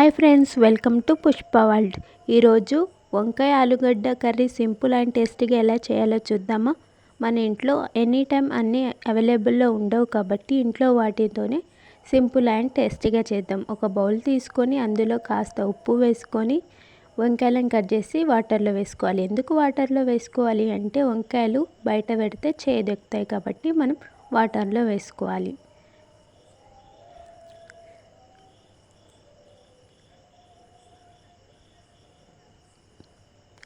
Hi friends, welcome to Pushpa world. ఈరోజు వంకాయ ఆలుగడ్డ కర్రీ సింపుల్ అండ్ టేస్టీగా ఎలా చేయాలో చూద్దామా. మన ఇంట్లో ఎనీ టైం అన్నీ అవైలబుల్లో ఉండవు కాబట్టి ఇంట్లో వాటితోనే సింపుల్ అండ్ టేస్టీగా చేద్దాం. ఒక బౌల్ తీసుకొని అందులో కాస్త ఉప్పు వేసుకొని వంకాయలను కట్ చేసి వాటర్లో వేసుకోవాలి. ఎందుకు వాటర్లో వేసుకోవాలి అంటే వంకాయలు బయట పెడితే చేదెక్కుతాయి కాబట్టి మనం వాటర్లో వేసుకోవాలి.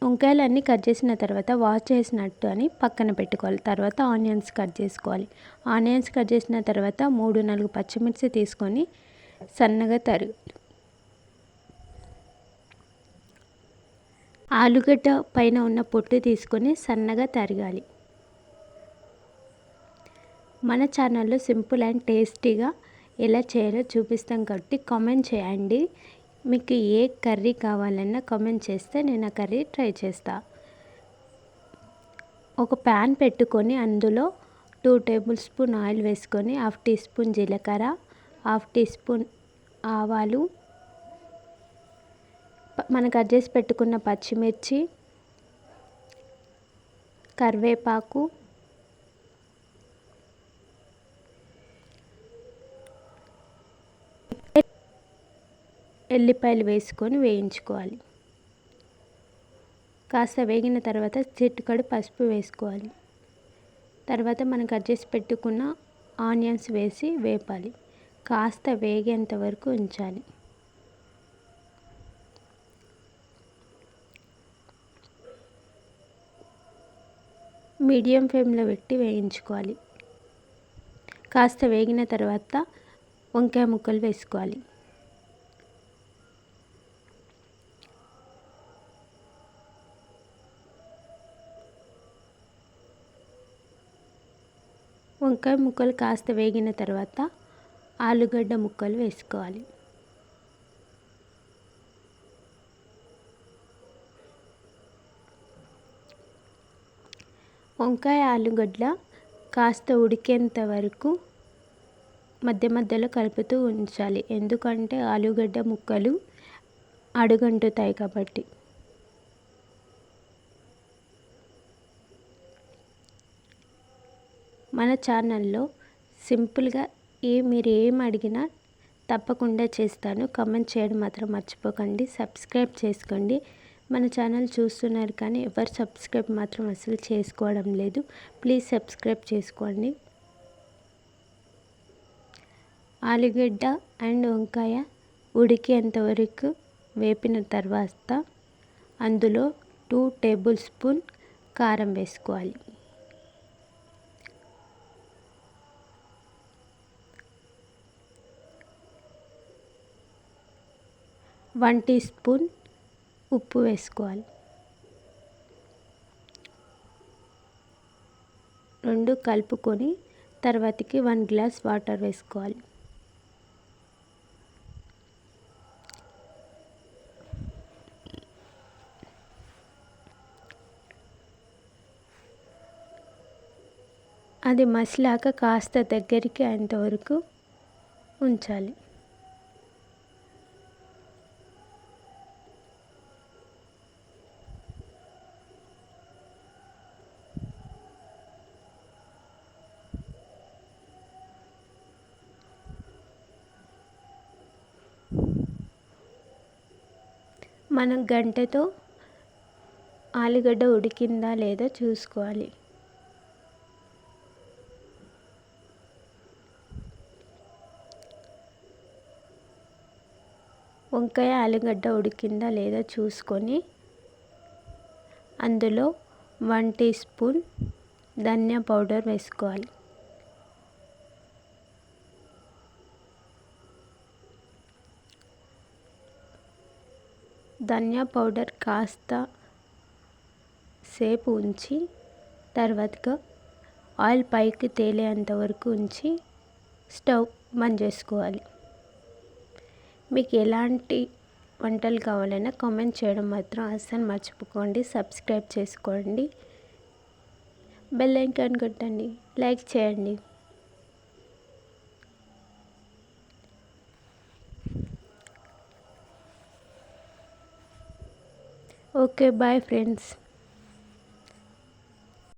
వంకాయలన్నీ కట్ చేసిన తర్వాత వాష్ చేసినట్టు అని పక్కన పెట్టుకోవాలి. తర్వాత ఆనియన్స్ కట్ చేసుకోవాలి. ఆనియన్స్ కట్ చేసిన తర్వాత 3-4 పచ్చిమిర్చి తీసుకొని సన్నగా ఆలుగడ్డ పైన ఉన్న పొట్టు తీసుకొని సన్నగా తరగాలి. మన ఛానల్లో సింపుల్ అండ్ టేస్టీగా ఎలా చేయాలో చూపిస్తాం కాబట్టి కామెంట్ చేయండి. మీకు ఏ కర్రీ కావాలన్నా కామెంట్ చేస్తే నేను ఆ కర్రీ ట్రై చేస్తా. ఒక ప్యాన్ పెట్టుకొని అందులో 2 టేబుల్ స్పూన్ ఆయిల్ వేసుకొని 1/2 టీ స్పూన్ జీలకర్ర, 1/2 టీ స్పూన్ ఆవాలు, మనం కట్ చేసి పెట్టుకున్న పచ్చిమిర్చి, కరివేపాకు, ఎల్లిపాయలు వేసుకొని వేయించుకోవాలి. కాస్త వేగిన తర్వాత చిటికెడు పసుపు వేసుకోవాలి. తర్వాత మనం కట్ చేసి పెట్టుకున్న ఆనియన్స్ వేసి వేపాలి. కాస్త వేగేంత వరకు ఉంచాలి. మీడియం ఫ్లేమ్లో పెట్టి వేయించుకోవాలి. కాస్త వేగిన తర్వాత వంకాయ ముక్కలు వేసుకోవాలి. వంకాయ ముక్కలు కాస్త వేగిన తర్వాత ఆలుగడ్డ ముక్కలు వేసుకోవాలి. వంకాయ ఆలుగడ్డ కాస్త ఉడికేంత వరకు మధ్య మధ్యలో కలుపుతూ ఉంచాలి. ఎందుకంటే ఆలుగడ్డ ముక్కలు అడుగంటుతాయి కాబట్టి. మన ఛానల్లో సింపుల్గా మీరు ఏం అడిగినా తప్పకుండా చేస్తాను. కామెంట్ చేయడం మాత్రం మర్చిపోకండి. సబ్స్క్రైబ్ చేసుకోండి. మన ఛానల్ చూస్తున్నారు కానీ ఎవరు సబ్స్క్రైబ్ మాత్రం అసలు చేసుకోవడం లేదు. ప్లీజ్ సబ్స్క్రైబ్ చేసుకోండి. ఆలుగడ్డ అండ్ వంకాయ ఉడికేంతవరకు వేపిన తర్వాత అందులో 2 టేబుల్ స్పూన్ కారం వేసుకోవాలి. 1 టీ స్పూన్ ఉప్పు వేసుకోవాలి. 2 కలుపుకొని తర్వాతకి 1 గ్లాస్ వాటర్ వేసుకోవాలి. అది మసిలాక కాస్త దగ్గరికి అయ్యేంతవరకు ఉంచాలి. మనం గంటెతో ఆలుగడ్డ ఉడికిందా లేదా చూసుకోవాలి. వంకాయ ఆలుగడ్డ ఉడికిందా లేదా చూసుకొని అందులో 1 టీ స్పూన్ ధనియా పౌడర్ వేసుకోవాలి. ధనియా పౌడర్ కాస్త సేపు ఉంచి తర్వాతగా ఆయిల్ పైకి తేలేంత వరకు ఉంచి స్టవ్ బంద్ చేసుకోవాలి. మీకు ఎలాంటి వంటలు కావాలన్నా కామెంట్ చేయడం మాత్రం అస్సలు మర్చిపోకండి. సబ్స్క్రైబ్ చేసుకోండి. బెల్ ఐకాన్ కొట్టండి. లైక్ చేయండి. Okay bye friends.